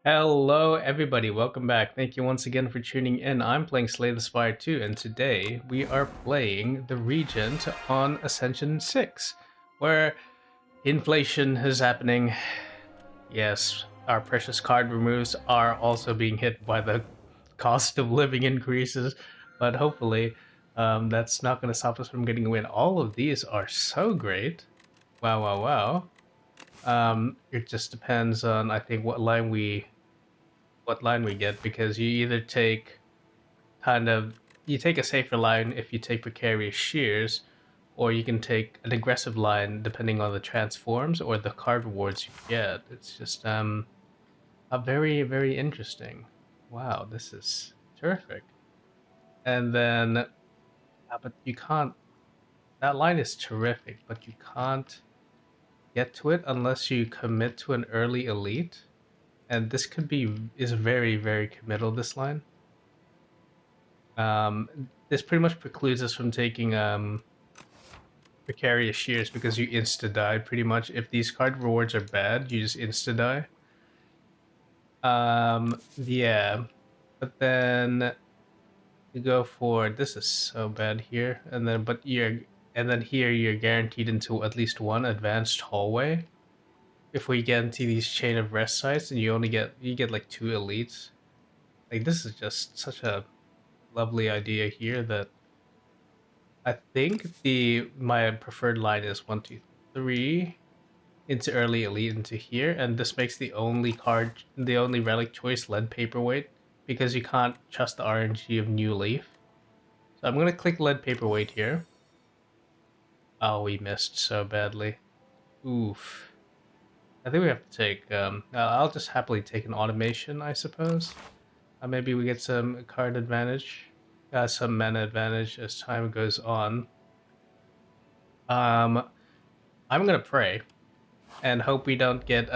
Hello, everybody. Welcome back. Thank you once again for tuning in. I'm playing Slay the Spire 2, and today we are playing the Regent on Ascension 6, where inflation is happening. Yes, our precious card removes are also being hit by the cost of living increases, but hopefully that's not going to stop us from getting a win. All of these are so great. Wow, wow, wow. It just depends on, I think, what line we get, because you either take you take a safer line if you take precarious shears, or you can take an aggressive line depending on the transforms or the card rewards you get. It's just a very interesting. Wow, this is terrific. And then but you can't that line is terrific, but you can't get to it unless you commit to an early elite. And this is very committal, this line. This pretty much precludes us from taking precarious shears because you insta die pretty much. If these card rewards are bad, you just insta die. Yeah, but then you go for this is so bad here, and then here you're guaranteed into at least one advanced hallway. If we get into these chain of rest sites, and you get like two elites, like this is just such a lovely idea here that I think the my preferred line is 1, 2, 3 into early elite into here, and this makes the only relic choice lead paperweight because you can't trust the RNG of New Leaf. So I'm gonna click lead paperweight here. Oh, we missed so badly. Oof. I think we have to take. I'll just happily take an automation, I suppose. Maybe we get some card advantage, some mana advantage as time goes on. Um, I'm gonna pray and hope we don't get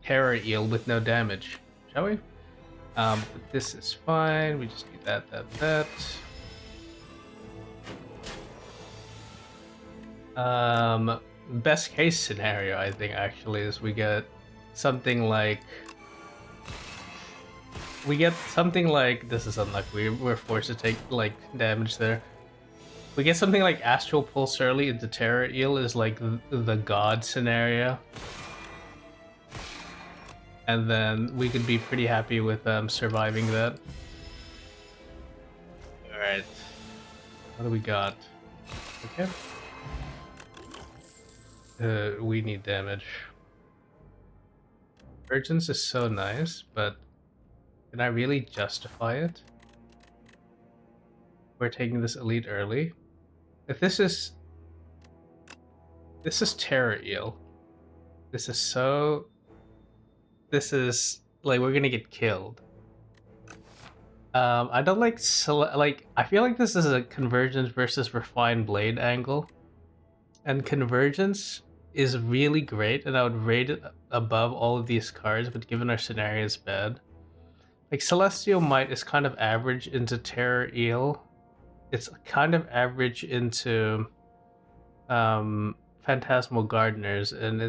terror eel with no damage, shall we? But this is fine. We just need that. Best case scenario, I think, actually, is something like this is unlucky. We're forced to take like damage there. We get something like Astral Pulse early into Terror Eel is like the god scenario. And then we could be pretty happy with surviving that. Alright. What do we got? Okay. We need damage. Urgence is so nice, but can I really justify it? We're taking this elite early. If this is Terror Eel. This is like we're gonna get killed. I don't like I feel like this is a convergence versus refined blade angle. And convergence is really great, and I would rate it above all of these cards, but given our scenario is bad. Like Celestial Might is kind of average into Terror Eel. It's kind of average into Phantasmal Gardeners, and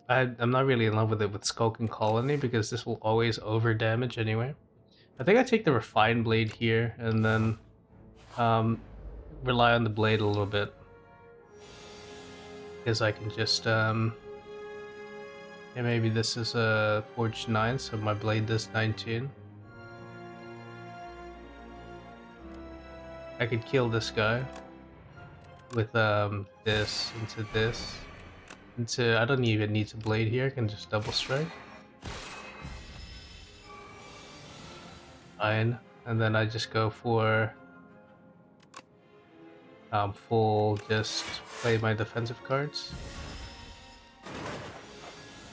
I'm not really in love with it with Skulking Colony because this will always over damage anyway. I think I take the Refined Blade here and then rely on the blade a little bit. Because I can just maybe this is a Forge 9, so my blade does 19. I could kill this guy with this into this. I don't even need to blade here, I can just double strike. Fine. And then I just go for full, just play my defensive cards.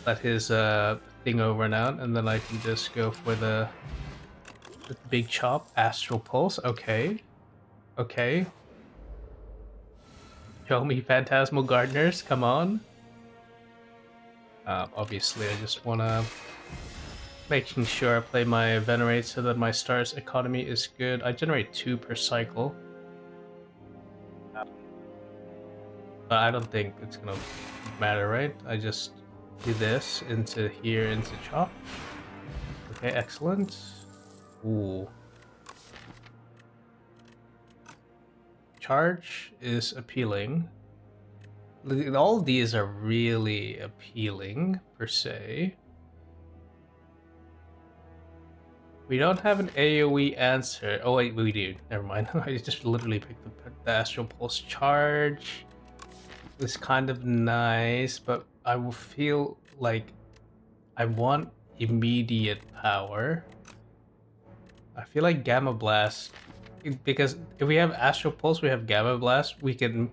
Let his thing run out, and then I can just go for the big chop, Astral Pulse. Okay. Okay. Show me Phantasmal Gardeners, come on. Obviously, I just want to making sure I play my Venerate so that my Star's economy is good. I generate 2 per cycle. But I don't think it's gonna matter, right? I just do this into here into chop. Okay, excellent. Ooh. Charge is appealing. All of these are really appealing, per se. We don't have an AoE answer. Oh wait, we do. Never mind. I just literally picked the Astral Pulse. Charge is kind of nice, but I will feel like I want immediate power. I feel like Gamma Blast, because if we have Astral Pulse, we have Gamma Blast, we can,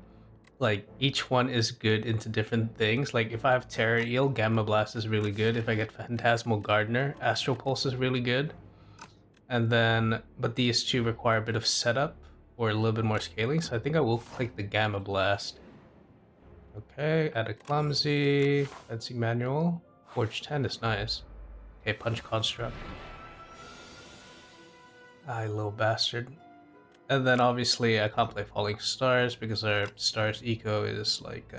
like, each one is good into different things. Like, if I have Terror Eel, Gamma Blast is really good. If I get Phantasmal Gardener, Astral Pulse is really good. And then, but these two require a bit of setup or a little bit more scaling, so I think I will click the Gamma Blast. Okay, add a Clumsy, Fencing Manual. Forge 10 is nice. Okay, Punch Construct. Ah, you little bastard. And then obviously I can't play Falling Stars because our Stars Eco is like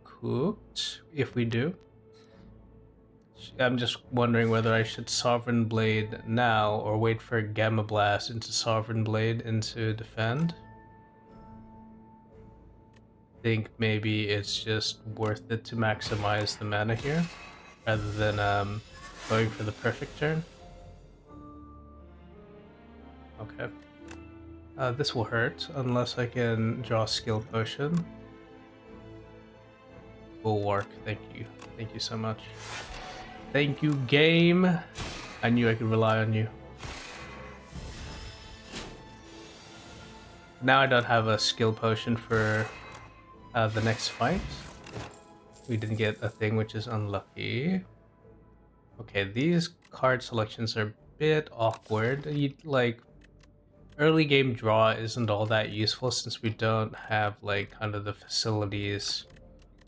cooked if we do. I'm just wondering whether I should Sovereign Blade now or wait for Gamma Blast into Sovereign Blade into defend. Think maybe it's just worth it to maximize the mana here rather than going for the perfect turn. Okay. This will hurt unless I can draw a skill potion. Bulwark, thank you. Thank you so much. Thank you, game. I knew I could rely on you. Now I don't have a skill potion for the next fight. We didn't get a thing, which is unlucky. Okay, these card selections are a bit awkward. Like, early game draw isn't all that useful since we don't have like kind of the facilities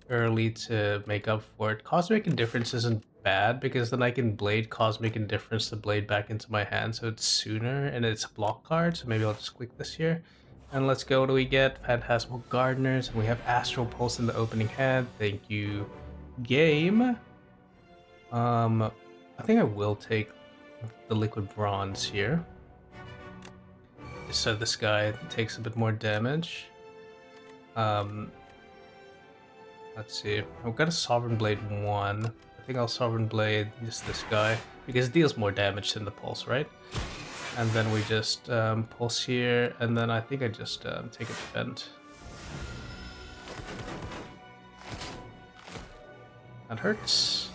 early to make up for it. Cosmic Indifference isn't bad because then I can blade Cosmic Indifference the blade back into my hand so it's sooner and it's a block card, so maybe I'll just click this here. And let's go, what do we get? Phantasmal Gardeners, and we have Astral Pulse in the opening hand. Thank you, game. I think I will take the Liquid Bronze here. So this guy takes a bit more damage. Let's see. I've got a Sovereign Blade 1. I think I'll Sovereign Blade just this guy because it deals more damage than the Pulse, right? And then we just Pulse here, and then I think I just take a defend. That hurts,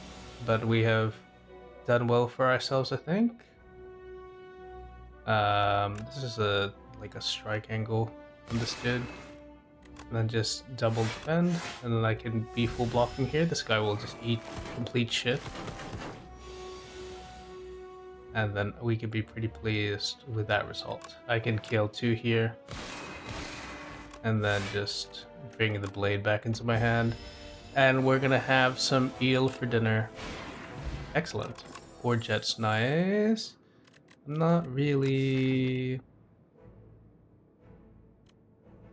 but we have done well for ourselves, I think. This is like a strike angle on this dude. And then just double defend, and then I can be full blocking here. This guy will just eat complete shit. And then we can be pretty pleased with that result. I can kill 2 here. And then just bring the blade back into my hand. And we're gonna have some eel for dinner. Excellent. 4 jets, nice. I'm not really...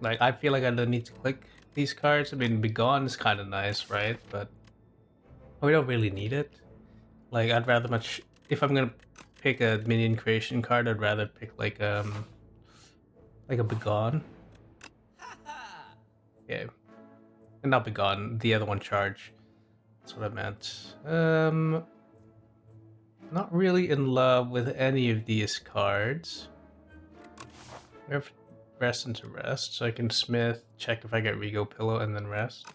Like, I feel like I don't need to click these cards. I mean, Be Gone is kind of nice, right? But we don't really need it. Like, I'd rather much... If I'm gonna pick a minion creation card, I'd rather pick like a Be Gone. Okay. And not Be Gone, the other one, Charge. That's what I meant. Not really in love with any of these cards. We have Rest into Rest, so I can Smith, check if I get Rego Pillow, and then Rest.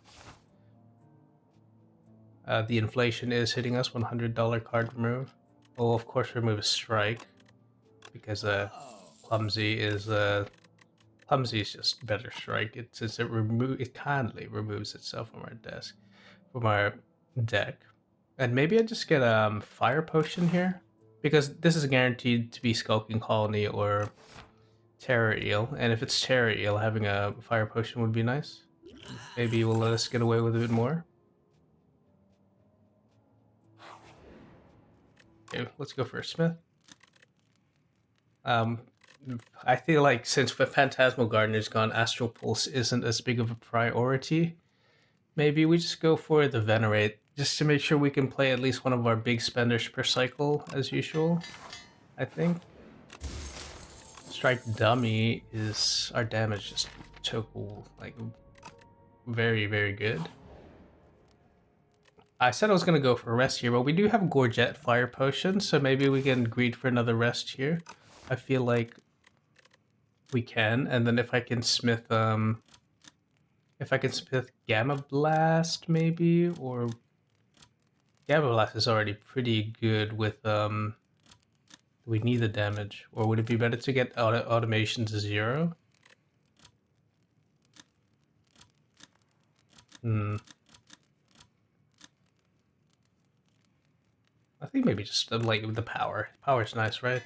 The inflation is hitting us, $100 card remove. We'll of course remove a Strike, because Clumsy is just better Strike. It kindly removes itself from our deck. And maybe I just get a Fire Potion here, because this is guaranteed to be Skulking Colony or Terror Eel, and if it's Terror Eel, having a Fire Potion would be nice. Maybe we'll let us get away with a bit more. Okay, let's go for a Smith. I feel like since the Phantasmal Gardener's gone, Astral Pulse isn't as big of a priority. Maybe we just go for the Venerate, just to make sure we can play at least one of our big spenders per cycle, as usual, I think. Strike Dummy is... our damage just took, like, very, very good. I said I was going to go for a rest here, but we do have Gorget Fire Potion, so maybe we can greed for another rest here. I feel like we can, and then if I can smith Gamma Blast, maybe, or Gamma Blast is already pretty good with do we need the damage, or would it be better to get automation to 0? I think maybe just like the power. Power's nice, right?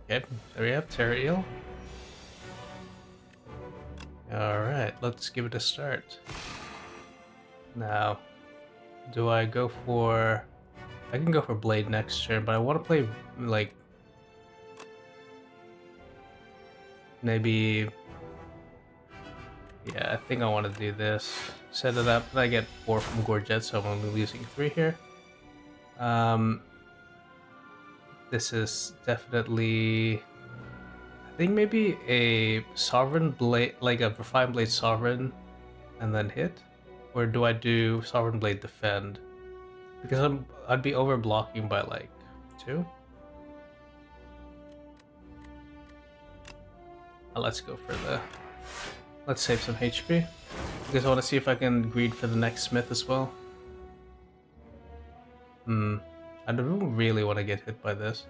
Okay, there we have Terra Eel. Alright, let's give it a start. Now, do I go for... I can go for Blade next turn, but I want to play, like... maybe... yeah, I think I want to do this. Set it up, and I get 4 from Gorget, so I'm only losing 3 here. This is definitely... I think maybe a Sovereign Blade, like a Refined Blade Sovereign, and then hit? Or do I do Sovereign Blade Defend? Because I'd be over blocking by like 2. Let's go for the... let's save some HP. Because I want to see if I can greed for the next Smith as well. I don't really want to get hit by this.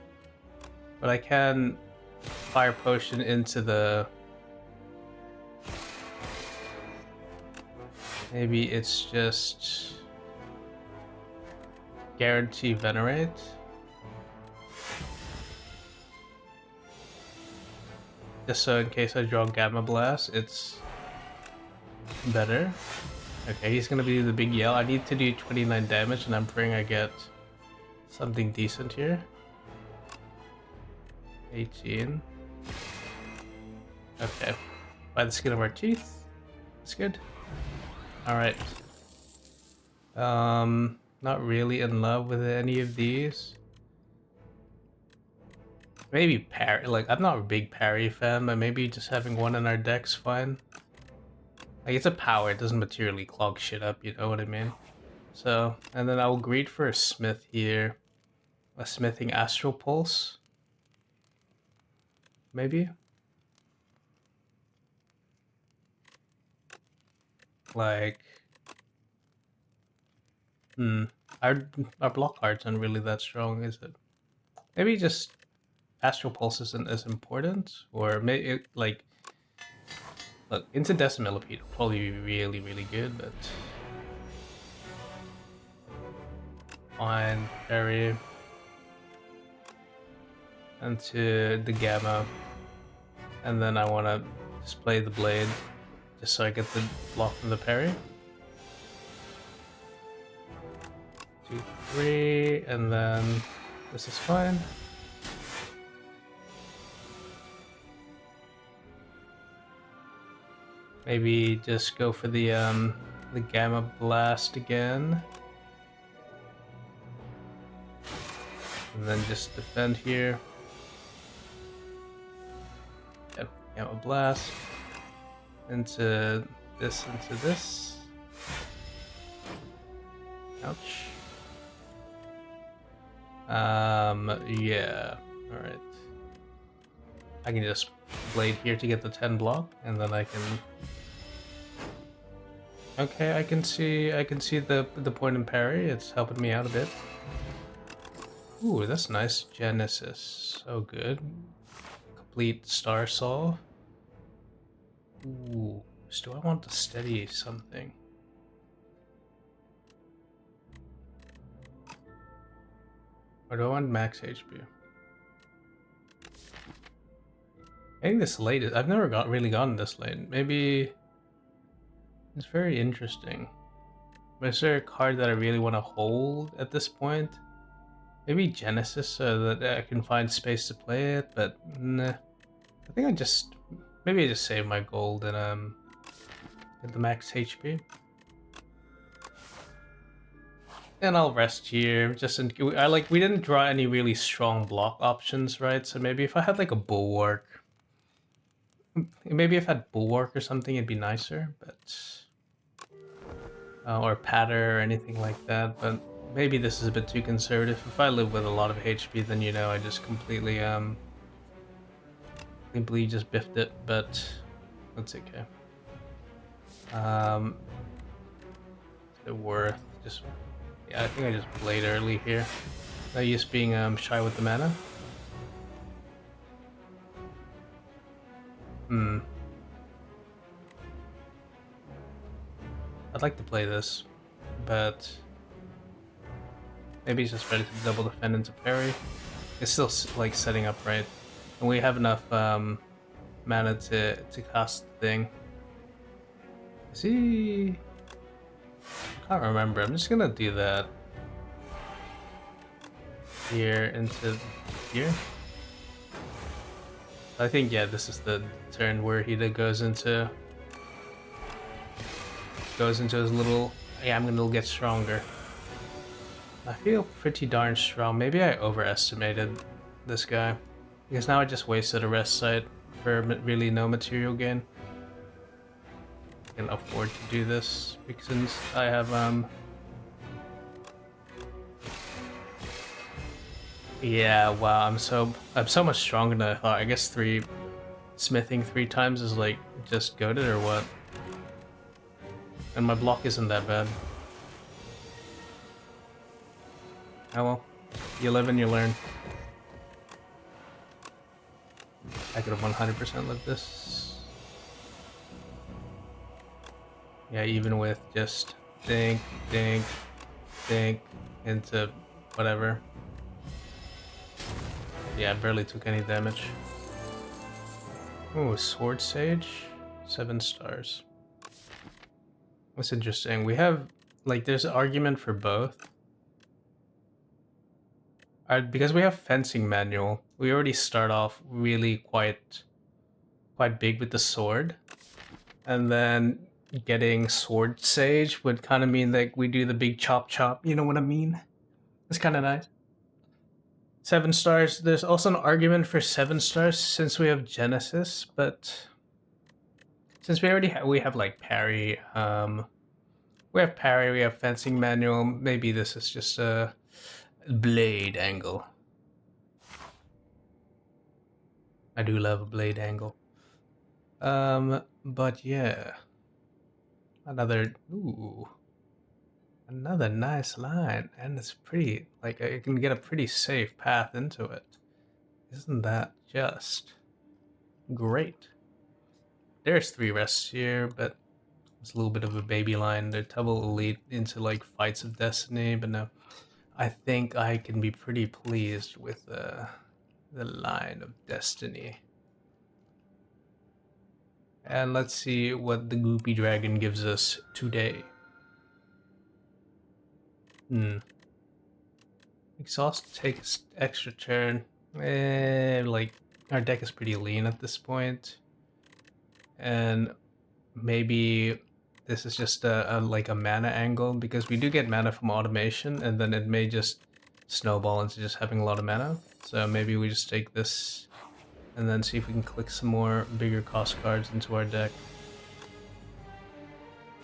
But I can Fire Potion into the... maybe it's just... guarantee Venerate. Just so in case I draw Gamma Blast, it's better. Okay, he's gonna be the big yell. I need to do 29 damage, and I'm praying I get something decent here. 18. Okay. By the skin of our teeth. That's good. Alright. Not really in love with any of these. Maybe parry. Like, I'm not a big parry fan, but maybe just having one in our deck's fine. Like, it's a power, it doesn't materially clog shit up, you know what I mean? So, and then I'll greed for a smith here. A smithing Astral Pulse. Maybe? Like... Our block cards aren't really that strong, is it? Maybe just Astral Pulse isn't as important, or maybe like... look, into Decimillipede will probably be really, really good, but... fine, parry. Into the Gamma. And then I want to display the Blade, just so I get the block from the parry. 2, 3, and then this is fine. Maybe just go for the Gamma Blast again. And then just defend here. Yep, Gamma Blast. Into this. Ouch. Yeah. Alright. I can just Blade here to get the 10 block, and then I can... okay, I can see the point in parry. It's helping me out a bit. Ooh, that's nice. Genesis. So good. Complete Star Saw. Ooh. Do I want to steady something? Or do I want max HP? I think this late is... I've never really gotten this late. Maybe... it's very interesting. But is there a card that I really want to hold at this point? Maybe Genesis, so that I can find space to play it, but nah. I think maybe I just save my gold and Get the max HP. And I'll rest here, just in we didn't draw any really strong block options, right? So maybe if I had like a Bulwark, maybe if I had Bulwark or something, it'd be nicer, but or Patter or anything like that. But maybe this is a bit too conservative. If I live with a lot of HP, then I just completely simply just biffed it. But that's okay. Is it worth just? Yeah, I think I just played early here. No use being shy with the mana. I'd like to play this, but maybe he's just ready to double defend into parry. It's still like setting up right, and we have enough mana to cast the thing. Is he? I can't remember. I'm just gonna do that here into here. I think yeah, this is the turn where he goes into his little. Yeah, I'm gonna get stronger. I feel pretty darn strong. Maybe I overestimated this guy, because now I just wasted a rest site for really no material gain. I can afford to do this because since I have yeah, wow, I'm so much stronger than I thought. I guess smithing 3 times is like just goated or what? And my block isn't that bad. Oh well, you live and you learn. I could have 100% lived this. Yeah, even with just think into whatever. Yeah, I barely took any damage. Oh, Sword Sage, 7 stars. That's interesting. We have like there's an argument for both. Because we have fencing manual, we already start off really quite big with the sword, and then getting Sword Sage would kind of mean like we do the big chop. You know what I mean? It's kind of nice. 7 stars. There's also an argument for 7 stars since we have Genesis, but since we already we have like parry, we have parry, we have fencing manual. Maybe this is just a blade angle. I do love a blade angle. But yeah. Another nice line, and it's pretty like I can get a pretty safe path into it. Isn't that just great? There's 3 rests here, but it's a little bit of a baby line. The double will lead into like fights of destiny, but no. I think I can be pretty pleased with the line of destiny. And let's see what the Goopy Dragon gives us today. Exhaust takes extra turn. Like our deck is pretty lean at this point, and maybe this is just like a mana angle because we do get mana from automation, and then it may just snowball into just having a lot of mana. So maybe we just take this and then see if we can click some more bigger cost cards into our deck.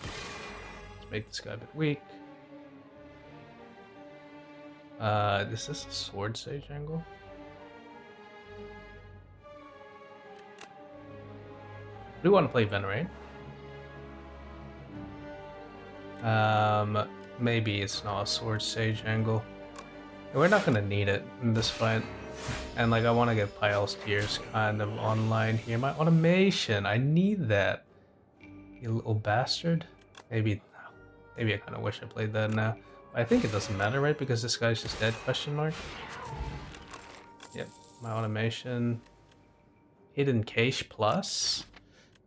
Let's make this guy a bit weak. This is a Sword Sage angle. Do we want to play Venerate? Maybe it's not a Sword Sage angle. We're not gonna need it in this fight. And like I want to get Pyle's Tears kind of online here. My automation, I need that. You little bastard. Maybe I kind of wish I played that now. I think it doesn't matter, right? Because this guy's just dead, question mark? Yep, my automation. Hidden Cache Plus?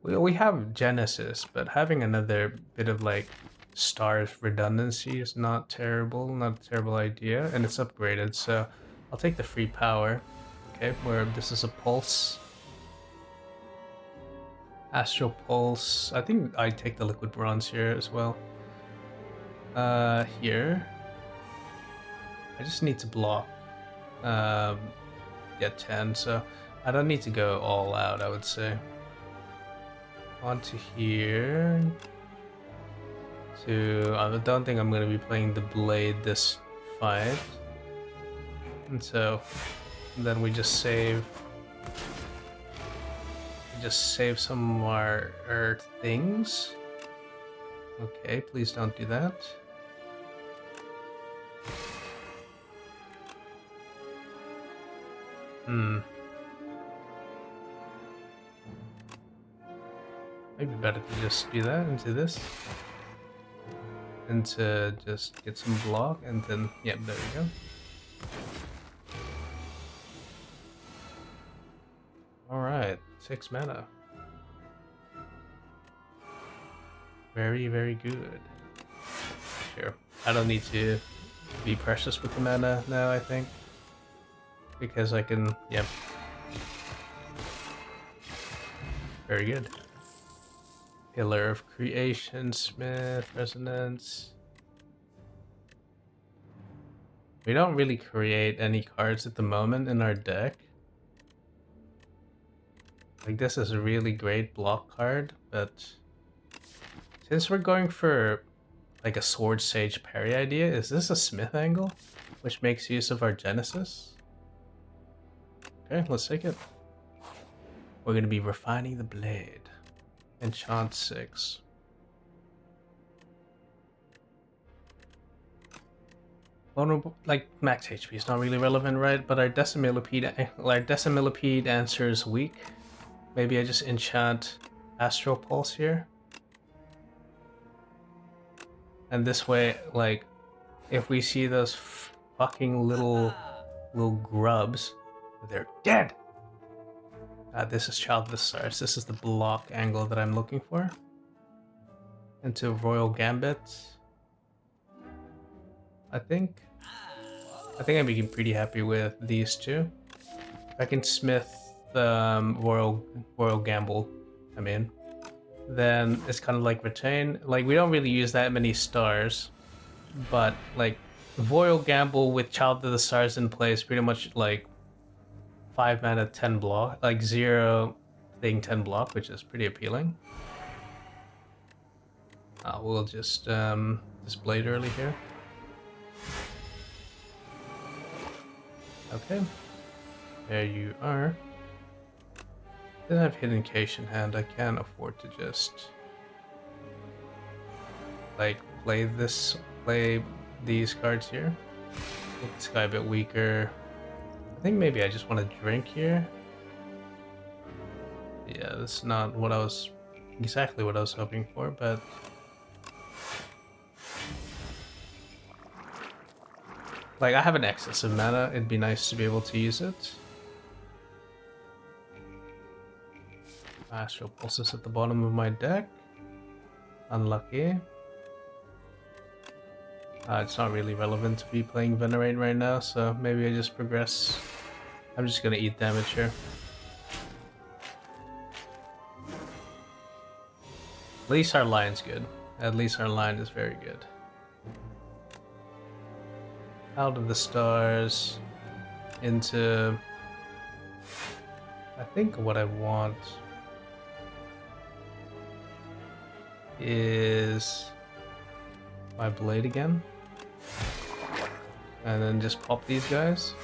We have Genesis, but having another bit of like stars redundancy is not terrible, not a terrible idea, and it's upgraded, so I'll take the free power. Okay, where this is a pulse. Astral Pulse. I think I take the Liquid Bronze here as well. Here. I just need to block. Get 10, so I don't need to go all out, I would say. Onto here. I don't think I'm going to be playing the Blade this fight. And so then we just save some of our things. Okay, please don't do that. Maybe better to just do that into this. And to just get some block, and then, yeah, there we go. Alright, 6 mana. Very, very good. Sure. I don't need to be precious with the mana now, I think. Because I can, yep. Very good. Pillar of Creation, Smith, Resonance. We don't really create any cards at the moment in our deck. Like, this is a really great block card, but since we're going for like a Sword Sage parry idea, is this a Smith angle? Which makes use of our Genesis? Okay, let's take it. We're going to be refining the blade. Enchant 6. Vulnerable, like max HP is not really relevant, right? But our Decimillipede answer is weak. Maybe I just enchant Astral Pulse here. And this way, like, if we see those fucking little grubs, they're dead. This is Child of the Stars. This is the block angle that I'm looking for. Into Royal Gambit. I think I'm being pretty happy with these two. If I can smith Royal Gamble, then it's kind of like retain. Like, we don't really use that many stars, but like Royal Gamble with Child of the Stars in place, pretty much like 5 mana 10 block, like 0 thing 10 block, which is pretty appealing. We'll just Blade early here. Okay, there you are. Doesn't have Hidden Cache in hand. I can't afford to just like play these cards here. Make this guy a bit weaker. I think maybe I just want to drink here. Yeah, that's not what I was exactly what I was hoping for, but like, I have an excess of mana. It'd be nice to be able to use it. Astral Pulses at the bottom of my deck. Unlucky. It's not really relevant to be playing Venerate right now, so maybe I just progress. I'm just gonna eat damage here. At least our line's good. At least our line is very good. Out of the Stars. Into... I think what I want is my Blade again. And then just pop these guys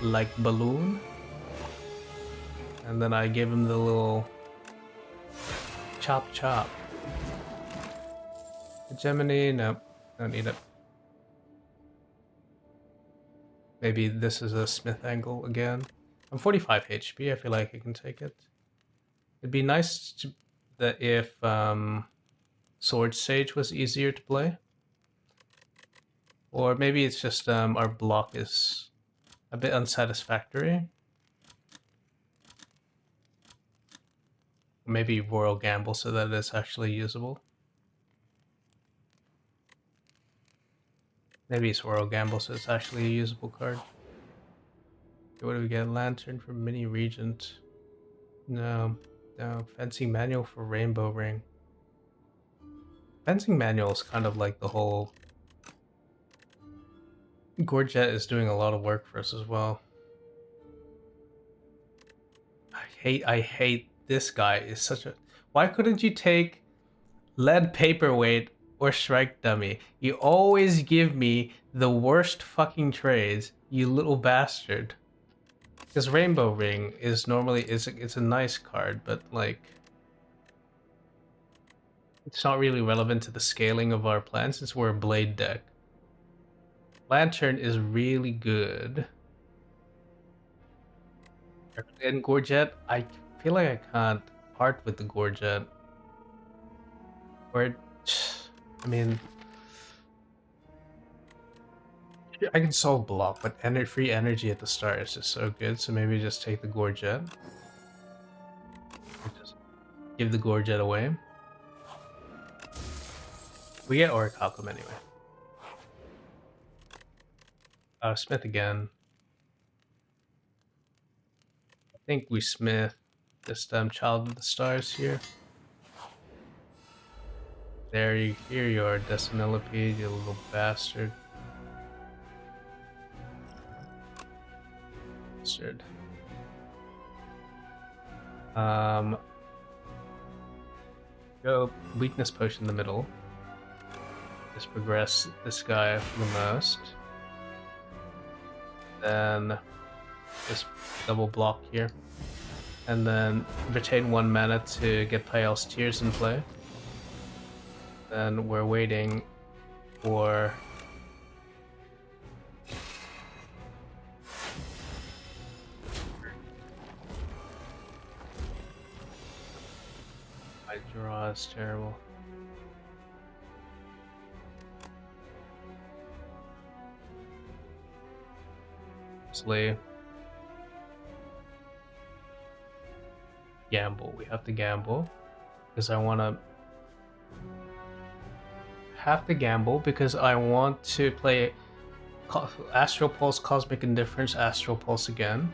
like balloon. And then I give him the little chop chop. Hegemony, no, don't need it. Maybe this is a Smith angle again. I'm 45 HP, I feel like I can take it. It'd be nice that if Sword Sage was easier to play. Or maybe it's just our block is a bit unsatisfactory. Maybe Royal Gamble so that it's actually usable. Maybe it's Royal Gamble so it's actually a usable card. Okay, what do we get? Lantern from Mini Regent. No. No, fencing manual for Rainbow Ring. Fencing manual is kind of like the whole... Gorget is doing a lot of work for us as well. I hate this guy. Is such a... Why couldn't you take lead paperweight or strike dummy? You always give me the worst fucking trades, you little bastard. Because Rainbow Ring is normally it's a nice card, but like it's not really relevant to the scaling of our plan since we're a blade deck. Lantern is really good. And Gorget, I feel like I can't part with the Gorget. Or, I mean, I can solve block, but free energy at the start is just so good. So maybe just take the Gorget. Just give the Gorget away. We get Auric Halcom anyway. Smith again. I think we Smith this time. Child of the Stars here. There you, here you are, Decimillipede, you little bastard. Bastard. Go weakness potion in the middle. Just progress this guy the most. Then just double block here. And then retain 1 mana to get Pyle's Tears in play. Then we're waiting for my draw is terrible. Slay. Gamble. We have to gamble because I want to gamble because I want to play Astral Pulse, Cosmic Indifference, Astral Pulse again.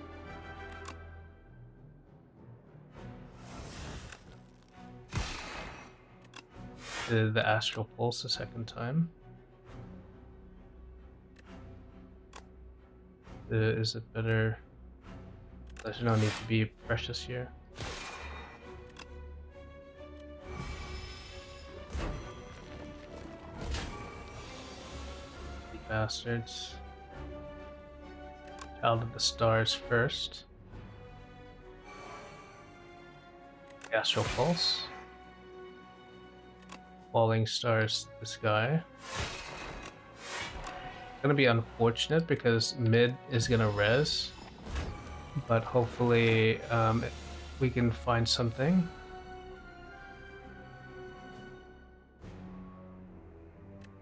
The Astral Pulse a second time. Is it better? Does not need to be precious here. Bastards. Child of the Stars first. Astral Pulse. Falling Stars this guy. It's gonna be unfortunate because mid is gonna res. But hopefully we can find something.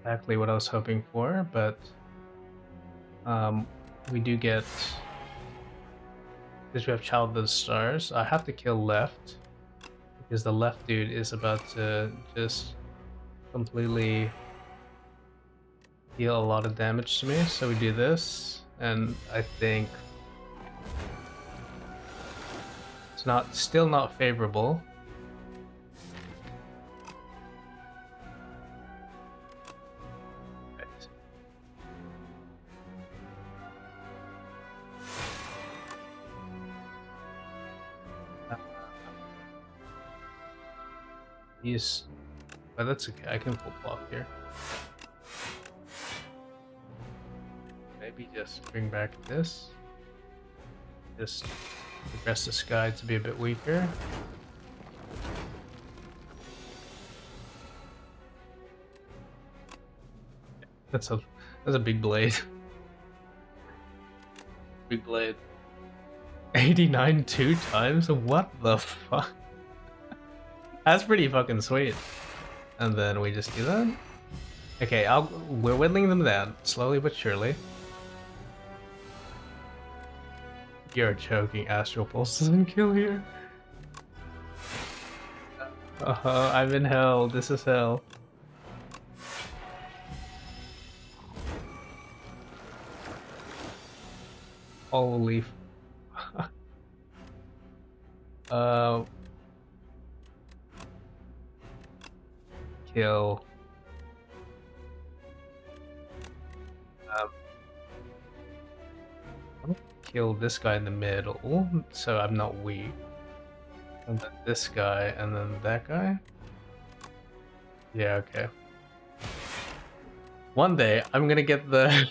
Exactly what I was hoping for, but we do get, because we have Child of the Stars, I have to kill left because the left dude is about to just completely deal a lot of damage to me. So we do this, and I think it's still not favorable. But that's okay, I can full block here. Maybe just bring back this. Just progress this guy to be a bit weaker. That's a big blade. Big blade. 89 2 times? What the fuck? That's pretty fucking sweet. And then we just do that. Okay, we're whittling them down, slowly but surely. You're choking. Astral Pulse doesn't kill here. I'm in hell. This is hell. Holy. kill. Um, I'm gonna kill this guy in the middle, so I'm not weak. And then this guy, and then that guy. Yeah, okay. One day, I'm gonna get the...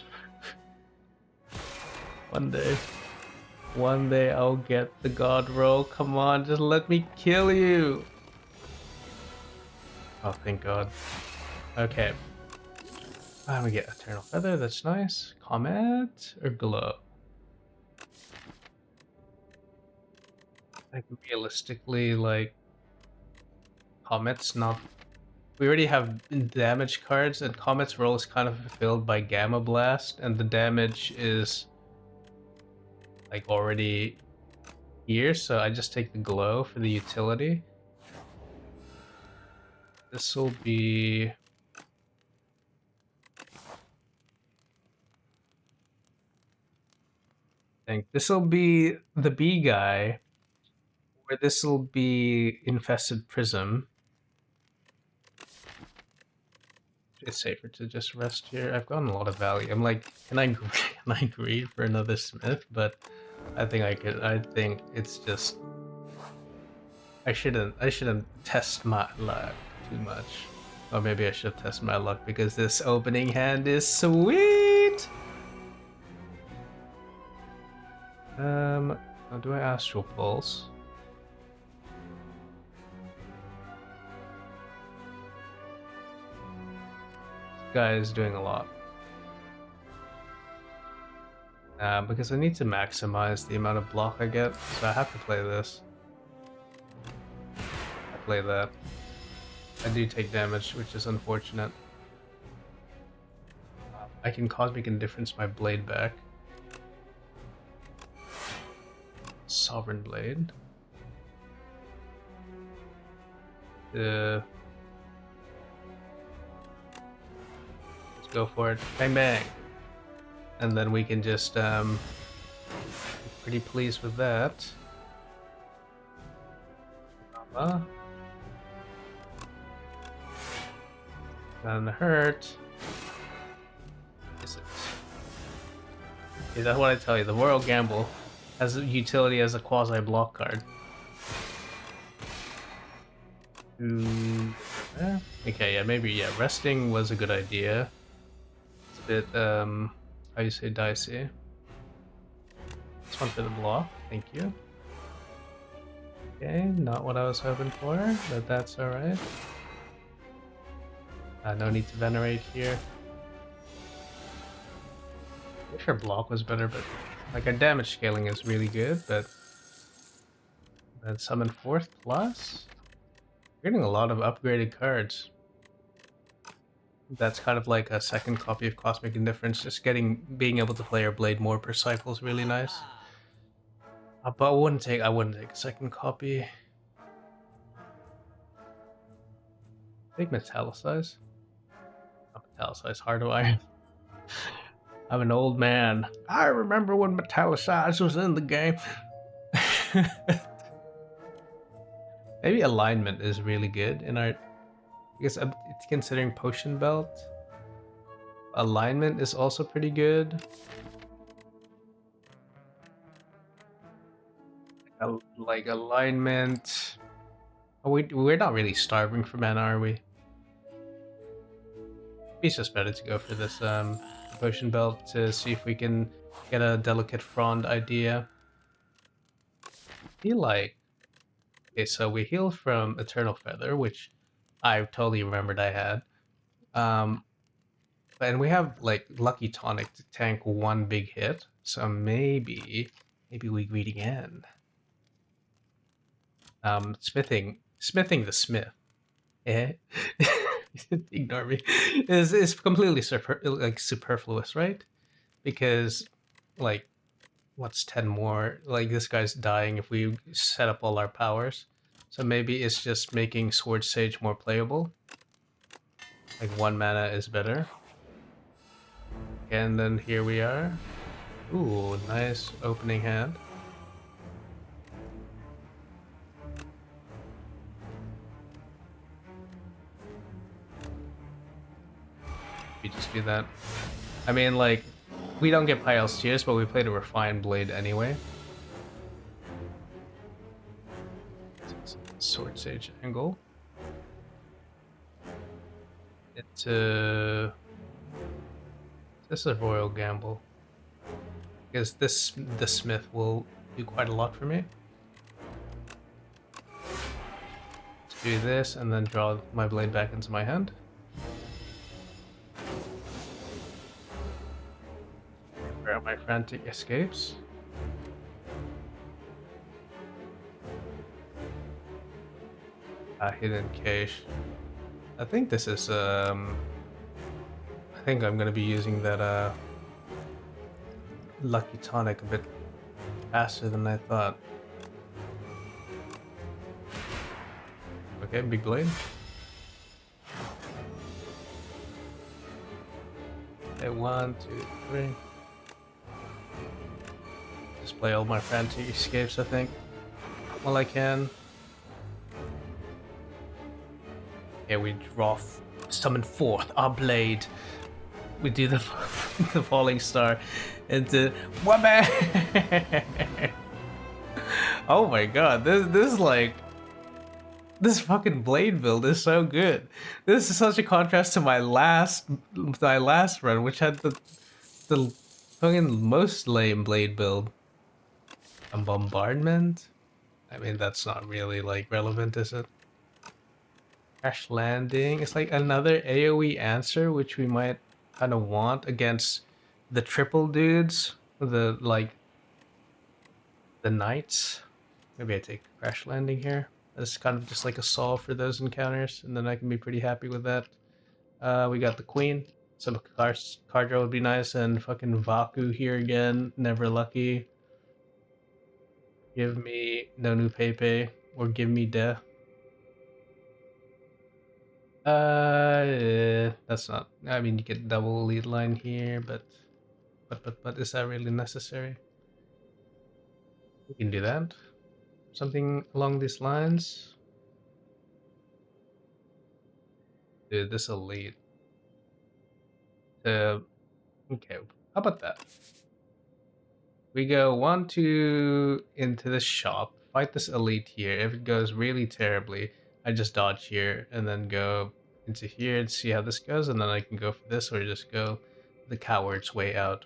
One day I'll get the god roll. Come on, just let me kill you. Oh, thank god. Okay. I'm gonna get Eternal Feather, that's nice. Comet or Glow? Like, realistically, like, Comet's not... We already have damage cards, and Comet's role is kind of fulfilled by Gamma Blast, and the damage is, like, already here, so I just take the Glow for the utility. This will be... I think this will be the B guy, where this will be Infested Prism. It's safer to just rest here. I've gotten a lot of value. I'm like, can I can I greed for another smith? But I think I could. I think it's just I shouldn't test my luck too much. Or maybe I should test my luck because this opening hand is sweet. How do I Astral Pulse? This guy is doing a lot. Because I need to maximize the amount of block I get, so I have to play this. I play that. I do take damage, which is unfortunate. I can Cosmic Indifference my blade back. Sovereign Blade. Let's go for it. Bang bang! And then we can just be pretty pleased with that. And hurt. Is it? Okay, that's what I tell you. The Royal Gamble has a utility as a quasi block card. Okay, yeah, maybe resting was a good idea. It's a bit how you say, dicey. This one for the block, thank you. Okay, not what I was hoping for, but that's alright. No need to venerate here. I wish our block was better, but like our damage scaling is really good, but then summon 4th plus? We're getting a lot of upgraded cards. That's kind of like a second copy of Cosmic Indifference. Just being able to play our blade more per cycle is really nice. But I wouldn't take a second copy. Take Metallicize. Not Metallicize, Heart of Iron. I'm an old man. I remember when Metallicize was in the game. Maybe Alignment is really good in our... Because it's considering Potion Belt. Alignment is also pretty good. Like Alignment... Oh, we're not really starving for mana, are we? It's just better to go for this Potion Belt to see if we can get a Delicate Frond idea. Feel like... Okay, so we heal from Eternal Feather, which I totally remembered I had. And we have like Lucky Tonic to tank one big hit, so maybe we greed again. Smithing the Smith. Eh? Ignore me. Is completely superfluous, right? Because like, what's 10 more? Like, this guy's dying if we set up all our powers. So maybe it's just making Sword Sage more playable. Like 1 mana is better. And then here we are. Ooh, nice opening hand. We just do that. I mean, like, we don't get Pyle's Tears, but we play the Refined Blade anyway. Sword Sage angle. Into this is a royal gamble. Because the smith will do quite a lot for me. Let's do this and then draw my blade back into my hand. Where are my frantic escapes? Hidden cache. I think this is I think I'm gonna be using that Lucky Tonic a bit faster than I thought. Okay, big blade. Okay, 1, 2, 3. Just play all my frantic escapes, I think. Well, I can. Okay, we draw, summon forth our blade. We do the the falling star into woman. Oh my god, this like this fucking blade build is so good. This is such a contrast to my last run, which had the fucking most lame blade build. A bombardment? I mean, that's not really like relevant, is it? Crash landing. It's like another AoE answer, which we might kind of want against the triple dudes, the knights. Maybe I take crash landing here. That's kind of just like a solve for those encounters, and then I can be pretty happy with that. We got the queen. Some card draw would be nice, and fucking Vaku here again. Never lucky. Give me no new Pepe, or give me death. That's not. I mean, you get double lead line here, but is that really necessary? We can do that. Something along these lines. Dude, this will lead. Okay, how about that? We go 1, 2 into the shop, fight this elite here. If it goes really terribly, I just dodge here and then go into here and see how this goes, and then I can go for this or just go the coward's way out.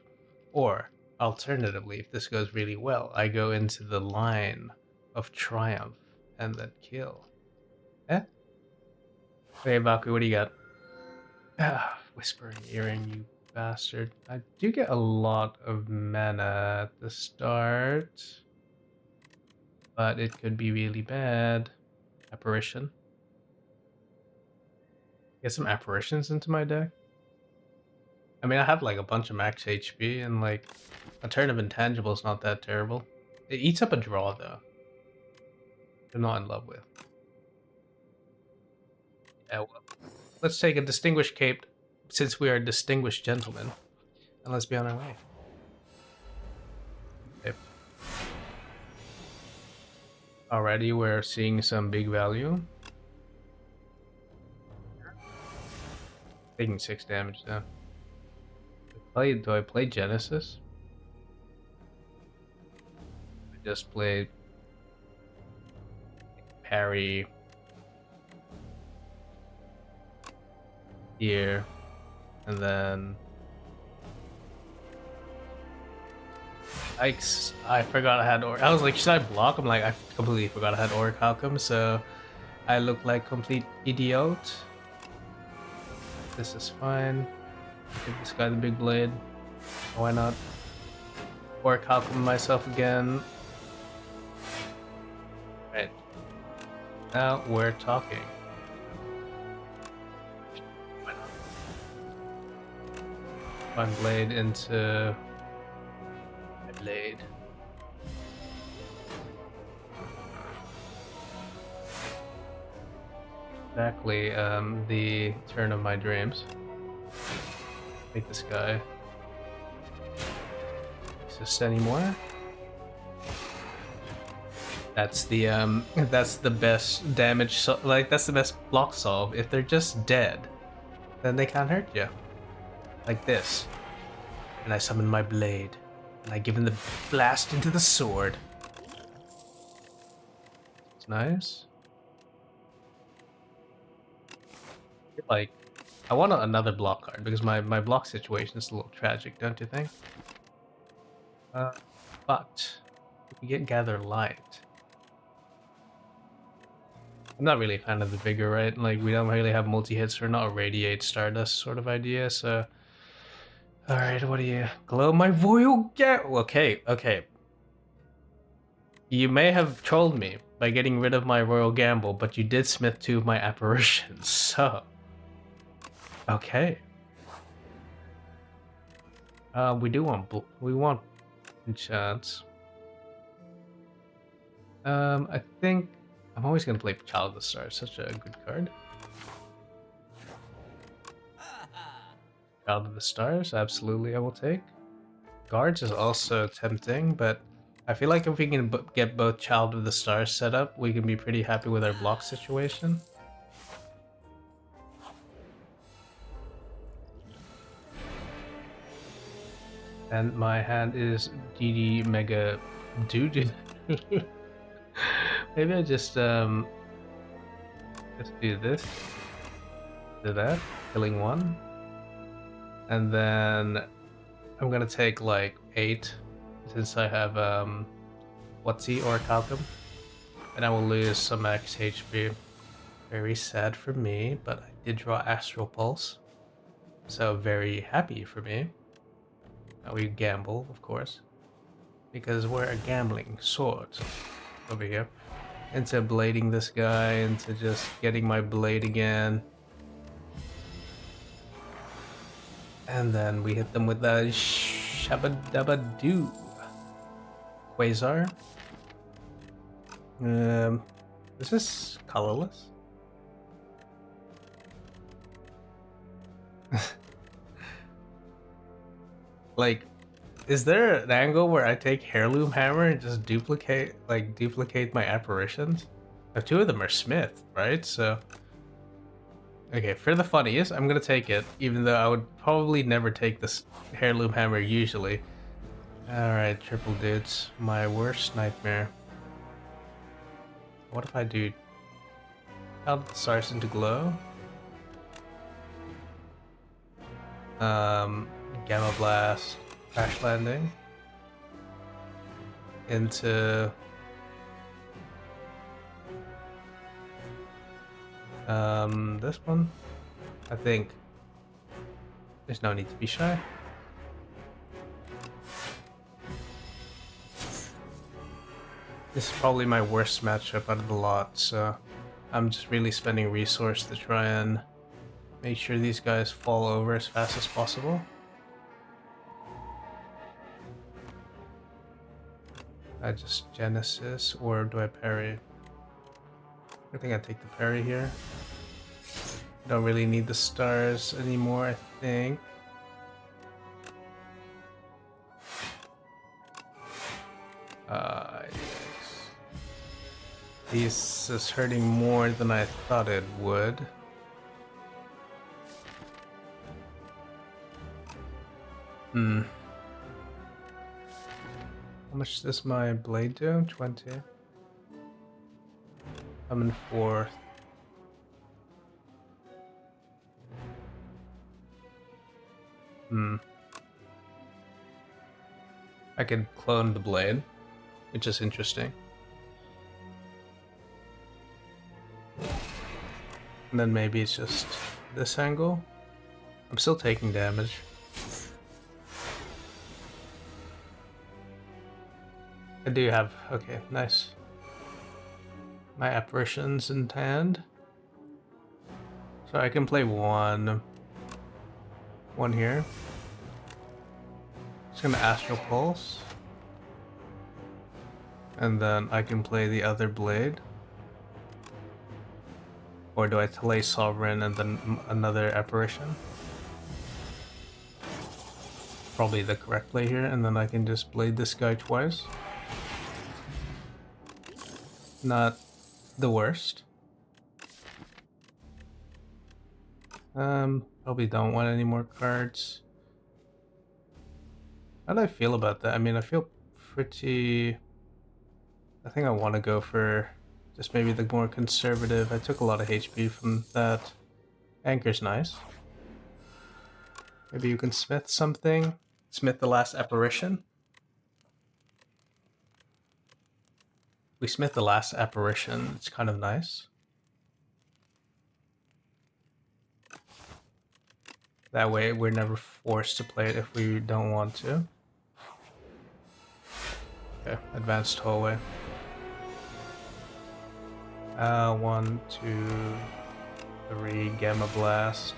Or, alternatively, if this goes really well, I go into the line of triumph and then kill. Eh? Hey, Baku, what do you got? Ah, Whispering Earring, you bastard. I do get a lot of mana at the start, but it could be really bad. Apparition. Get some apparitions into my deck. I mean, I have like a bunch of max HP, and like a turn of intangible is not that terrible. It eats up a draw though. I'm not in love with. Yeah, well, let's take a distinguished cape, since we are distinguished gentlemen, and let's be on our way. Okay. Already, we're seeing some big value. Taking 6 damage though. Do I play Genesis? I just played parry here, and then I forgot I had I was like, should I block? I'm like, I completely forgot I had Orichalcum, so I look like complete idiot. This is fine. Give this guy the big blade. Why not? Orichalcum myself again. Right. Now we're talking. One blade into my blade. Exactly, the turn of my dreams. Make this guy exist anymore. That's the best damage. Like that's the best block solve. If they're just dead, then they can't hurt you. like this. And I summon my blade. And I give him the blast into the sword. It's nice. Like, I want another block card because my block situation is a little tragic, don't you think? But if we get Gather Light, I'm not really a fan of the Vigor, right? Like, we don't really have multi-hits or not a Radiate Stardust sort of idea, so... Alright, what do you... Glow my Royal Okay, okay. You may have trolled me by getting rid of my Royal Gamble, but you did smith 2 of my apparitions, so... Okay. We want enchants. I think I'm always gonna play Child of the Stars, such a good card. Child of the Stars, absolutely I will take. Guards is also tempting, but I feel like if we can get both Child of the Stars set up, we can be pretty happy with our block situation. And my hand is DD Mega Dude. Maybe I just do this, do that, killing one, and then I'm gonna take like 8 since I have Whatsy or Calcum, and I will lose some max HP. Very sad for me, but I did draw Astral Pulse, so very happy for me. Now we gamble, of course, because we're a gambling sword over here. Into blading this guy, into just getting my blade again. And then we hit them with the Shabba-Dabba-Doo. Quasar. This is colorless. Like, is there an angle where I take Heirloom Hammer and just duplicate my apparitions? Now, 2 of them are Smith, right? So, okay, for the funniest, I'm gonna take it, even though I would probably never take this Heirloom Hammer usually. Alright, triple dudes. My worst nightmare. What if I do Child of the Stars into Glow? Gamma Blast, Crash Landing into this one. I think there's no need to be shy. This is probably my worst matchup out of the lot, so I'm just really spending resource to try and make sure these guys fall over as fast as possible. I just Genesis, or do I parry? I think I take the parry here. Don't really need the stars anymore, I think. Yes. This is hurting more than I thought it would. How much does my blade do? 20. I'm in 4th. I can clone the blade, which is interesting. And then maybe it's just this angle. I'm still taking damage. I do have, okay, nice. My apparitions in hand. So I can play one here. Just gonna Astral Pulse. And then I can play the other blade. Or do I play Sovereign and then another apparition? Probably the correct play here, and then I can just blade this guy twice. Not the worst. Probably don't want any more cards. How do I feel about that? I mean, I feel pretty... I think I want to go for just maybe the more conservative. I took a lot of HP from that. Anchor's nice. Maybe you can smith something. Smith the last apparition. We smith the last apparition. It's kind of nice. That way we're never forced to play it if we don't want to. Okay, advanced hallway. 1, 2, 3, Gamma Blast.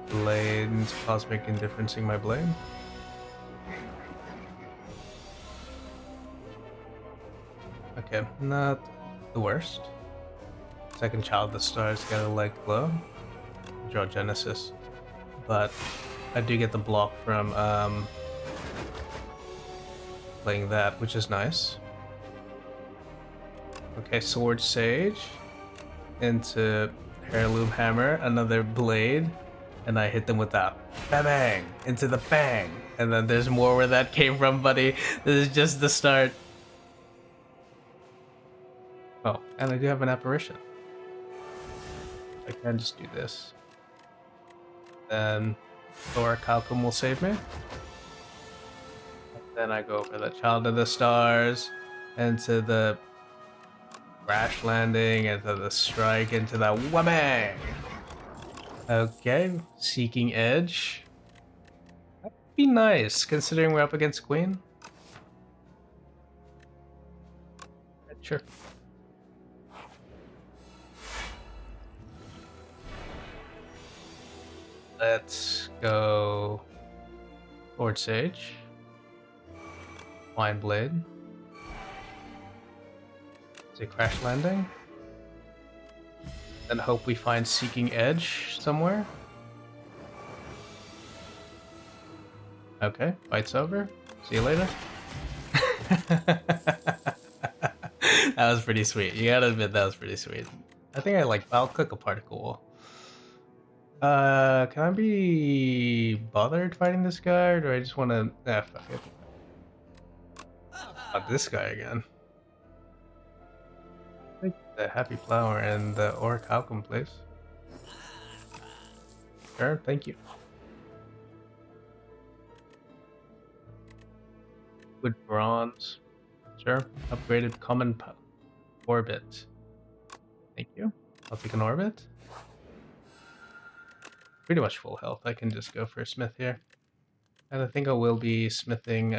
Blade, Cosmic Indifferencing my blade. Okay, not the worst. Second Child of the Stars, get a leg glow. Draw Genesis. But I do get the block from playing that, which is nice. Okay, Sword Sage into Heirloom Hammer, another blade, and I hit them with that bang into the bang. And then there's more where that came from, buddy. This is just the start. Oh, and I do have an apparition. I can just do this. Then Thor Calcum will save me. Then I go for the Child of the Stars, into the crash landing, into the strike, into the whamang. Okay, Seeking Edge. That'd be nice, considering we're up against Queen. Sure. Let's go Lord Sage. Blind Blade. Is it crash landing? Then hope we find Seeking Edge somewhere. Okay, fight's over. See you later. That was pretty sweet. You gotta admit that was pretty sweet. I think I'll cook a particle wall. Can I be bothered fighting this guy, or do I just want to... fuck it. Not this guy again. I think the Happy Flower and the Auric Halcom, please. Sure, thank you. Good bronze. Sure. Upgraded common orbit. Thank you. I'll take an orbit. Pretty much full health. I can just go for a smith here. And I think I will be smithing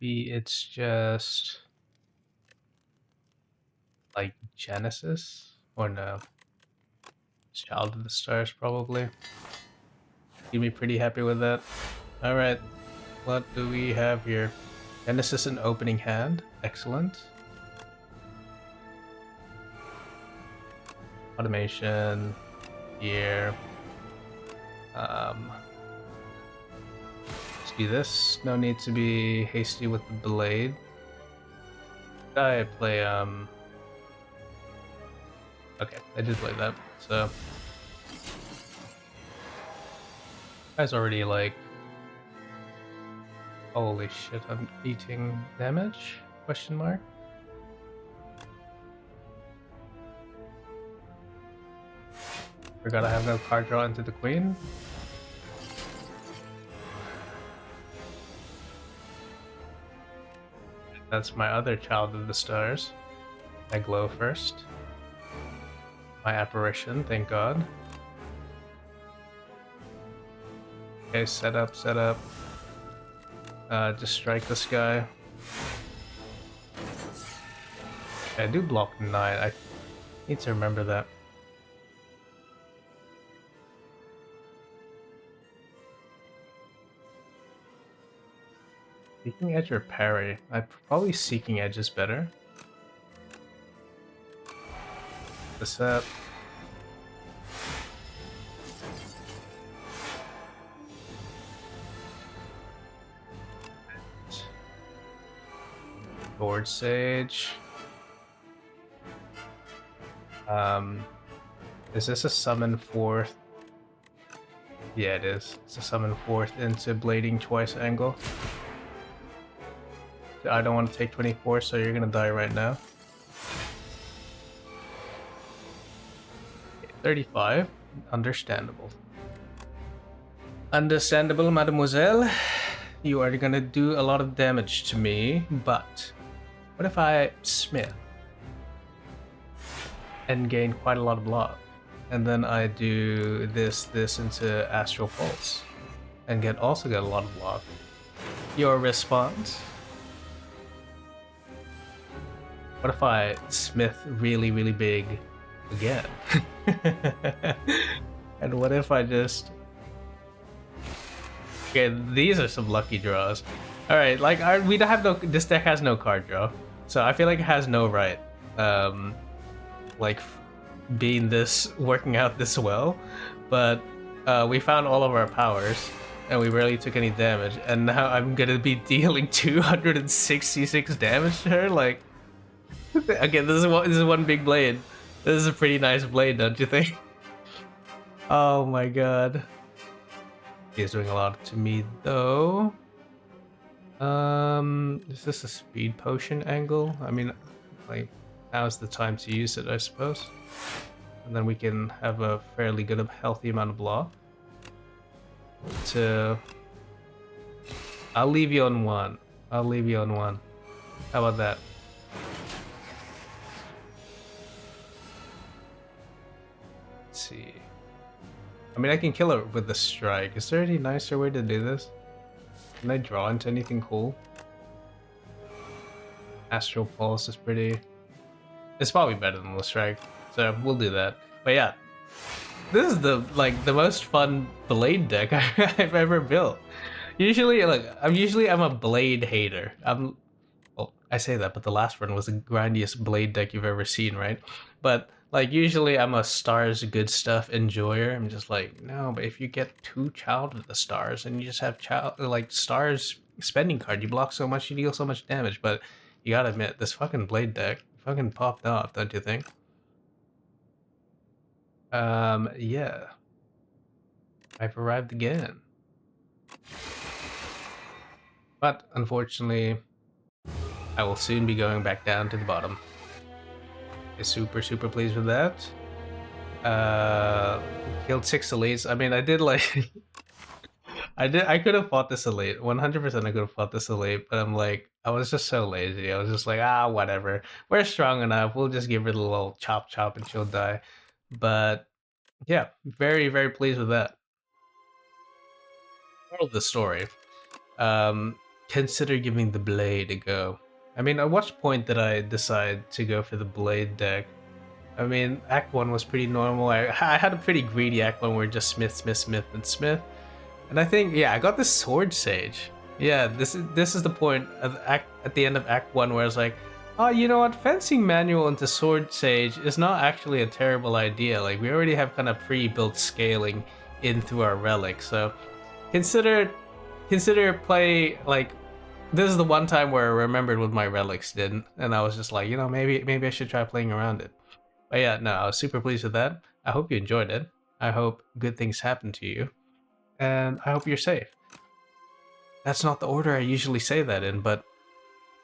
it's just like Genesis, or no, Child of the Stars probably. You'd be pretty happy with that. All right, what do we have here? Genesis and Opening Hand, excellent. Automation here. Let's do this. No need to be hasty with the blade. I play okay, I did play that. So guy's already like, holy shit, I'm eating damage? Question mark. Forgot I have no card draw into the Queen. That's my other Child of the Stars. I glow first. My apparition, thank God. Okay, set up. Just strike this guy. Okay, I do block 9. I need to remember that. Seeking Edge or parry? Probably Seeking Edge is better. This up. Sword Sage. Is this a summon fourth? Yeah, it is. It's a summon fourth into blading twice angle. I don't want to take 24, so you're gonna die right now. 35. Understandable. Understandable, mademoiselle. You are gonna do a lot of damage to me, but what if I smith and gain quite a lot of block? And then I do this into Astral Pulse and also get a lot of block. Your response? What if I smith really, really big again? And what if I just... Okay, these are some lucky draws. Alright, like, we don't have no... This deck has no card draw. So I feel like it has no right. Like, being working out this well. But we found all of our powers. And we barely took any damage. And now I'm gonna be dealing 266 damage to her? Like... Again, this is one big blade. This is a pretty nice blade, don't you think? Oh my god. He's doing a lot to me though. Is this a speed potion angle? I mean, like, now's the time to use it, I suppose. And then we can have a fairly good, healthy amount of block. I'll leave you on one. I'll leave you on one. How about that? Let's see. I mean, I can kill her with the strike. Is there any nicer way to do this? Can I draw into anything cool? Astral Pulse is pretty... It's probably better than the strike, so we'll do that. But yeah, this is the most fun blade deck I've ever built. Usually, I'm a blade hater. Well, I say that, but the last one was the grindiest blade deck you've ever seen, right? But like, usually I'm a stars good stuff enjoyer. I'm just like, no, but if you get 2 Child of the Stars and you just have stars spending card, you block so much, you deal so much damage. But you gotta admit, this fucking blade deck fucking popped off, don't you think? Yeah. I've arrived again. But unfortunately, I will soon be going back down to the bottom. Super pleased with that. Killed 6 elites. I mean, I did like I could have fought this elite. 100% I could have fought this elite, but I'm like, I was just so lazy. I was just like, whatever. We're strong enough. We'll just give her the little chop and she'll die. But yeah, very pleased with that. Moral of the story. Consider giving the blade a go. I mean, at what point did I decide to go for the blade deck? I mean, Act 1 was pretty normal. I had a pretty greedy Act 1 where just Smith. And I think, yeah, I got the Sword Sage. Yeah, this is the point at the end of Act 1 where I was like, oh, you know what? Fencing manual into Sword Sage is not actually a terrible idea. Like, we already have kind of pre-built scaling in through our relics. So consider play, like, this is the one time where I remembered what my relics did, and I was just like, you know, maybe I should try playing around it. But yeah, no, I was super pleased with that. I hope you enjoyed it. I hope good things happen to you. And I hope you're safe. That's not the order I usually say that in, but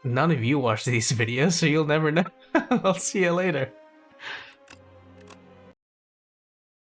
none of you watch these videos, so you'll never know. I'll see you later.